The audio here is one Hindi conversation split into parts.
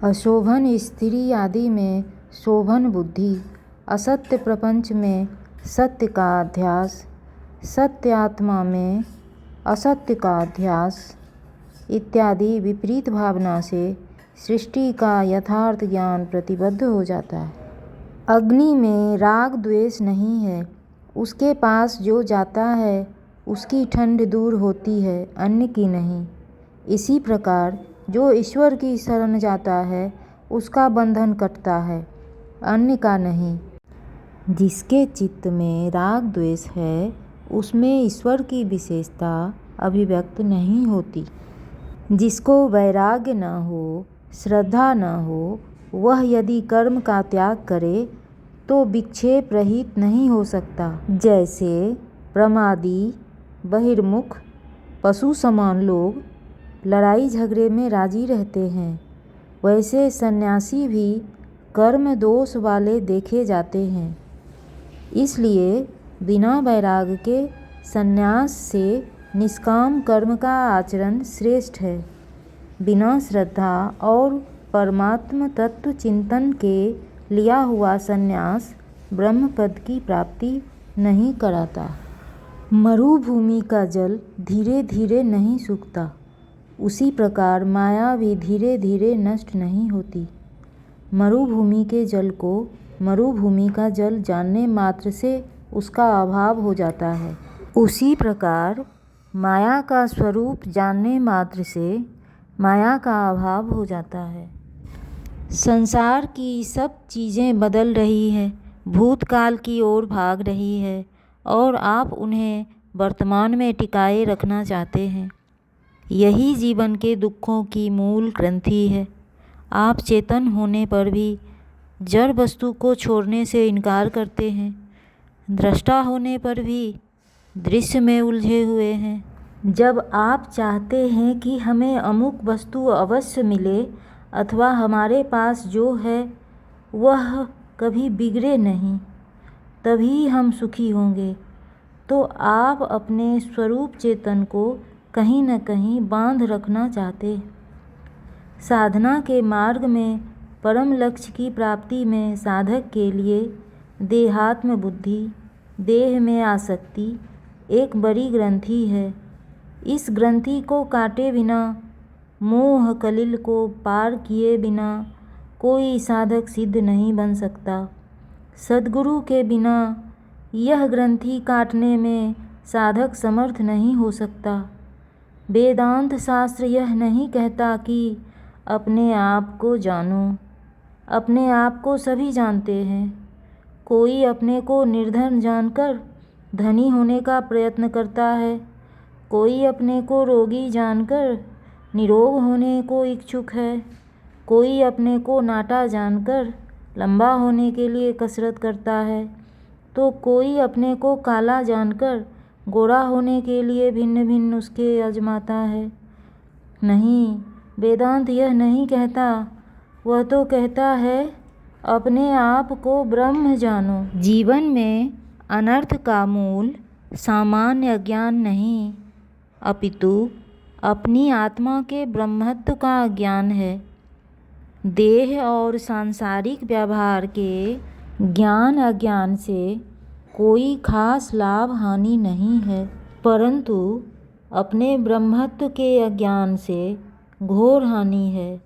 अशोभन स्त्री आदि में शोभन बुद्धि, असत्य प्रपंच में सत्य का अध्यास, सत्य आत्मा में असत्य का अध्यास इत्यादि विपरीत भावना से सृष्टि का यथार्थ ज्ञान प्रतिबद्ध हो जाता है। अग्नि में राग द्वेष नहीं है, उसके पास जो जाता है उसकी ठंड दूर होती है, अन्य की नहीं। इसी प्रकार जो ईश्वर की शरण जाता है उसका बंधन कटता है, अन्य का नहीं। जिसके चित्त में राग द्वेष है उसमें ईश्वर की विशेषता अभिव्यक्त नहीं होती। जिसको वैराग्य न हो, श्रद्धा न हो, वह यदि कर्म का त्याग करे तो विक्षेप रहित नहीं हो सकता। जैसे प्रमादी, बहिर्मुख, पशु समान लोग लड़ाई झगड़े में राजी रहते हैं, वैसे सन्यासी भी कर्म दोष वाले देखे जाते हैं। इसलिए बिना वैराग्य के सन्यास से निष्काम कर्म का आचरण श्रेष्ठ है। बिना श्रद्धा और परमात्म तत्व चिंतन के लिया हुआ सन्यास ब्रह्म पद की प्राप्ति नहीं कराता। मरुभूमि का जल धीरे धीरे नहीं सूखता, उसी प्रकार माया भी धीरे धीरे नष्ट नहीं होती। मरुभूमि के जल को मरुभूमि का जल जानने मात्र से उसका अभाव हो जाता है, उसी प्रकार माया का स्वरूप जानने मात्र से माया का अभाव हो जाता है। संसार की सब चीज़ें बदल रही हैं, भूतकाल की ओर भाग रही है और आप उन्हें वर्तमान में टिकाए रखना चाहते हैं। यही जीवन के दुखों की मूल ग्रंथि है। आप चेतन होने पर भी जड़ वस्तु को छोड़ने से इनकार करते हैं, दृष्टा होने पर भी दृश्य में उलझे हुए हैं। जब आप चाहते हैं कि हमें अमुक वस्तु अवश्य मिले अथवा हमारे पास जो है वह कभी बिगड़े नहीं, तभी हम सुखी होंगे, तो आप अपने स्वरूप चेतन को कहीं न कहीं बांध रखना चाहते। साधना के मार्ग में परम लक्ष्य की प्राप्ति में साधक के लिए देहात्म बुद्धि, देह में आसक्ति एक बड़ी ग्रंथि है। इस ग्रंथि को काटे बिना, मोह कलिल को पार किए बिना कोई साधक सिद्ध नहीं बन सकता। सद्गुरु के बिना यह ग्रंथि काटने में साधक समर्थ नहीं हो सकता। वेदांत शास्त्र यह नहीं कहता कि अपने आप को जानो। अपने आप को सभी जानते हैं। कोई अपने को निर्धन जानकर धनी होने का प्रयत्न करता है, कोई अपने को रोगी जानकर निरोग होने को इच्छुक है, कोई अपने को नाटा जानकर लंबा होने के लिए कसरत करता है, तो कोई अपने को काला जानकर गोरा होने के लिए भिन्न भिन्न नुस्खे आजमाता है। नहीं, वेदांत यह नहीं कहता। वह तो कहता है अपने आप को ब्रह्म जानो। जीवन में अनर्थ का मूल सामान्य ज्ञान नहीं, अपितु अपनी आत्मा के ब्रह्मत्व का ज्ञान है। देह और सांसारिक व्यवहार के ज्ञान अज्ञान से कोई खास लाभ हानि नहीं है, परंतु अपने ब्रह्मत्व के अज्ञान से घोर हानि है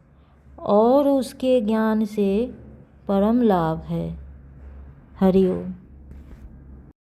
और उसके ज्ञान से परम लाभ है। हरि ओम।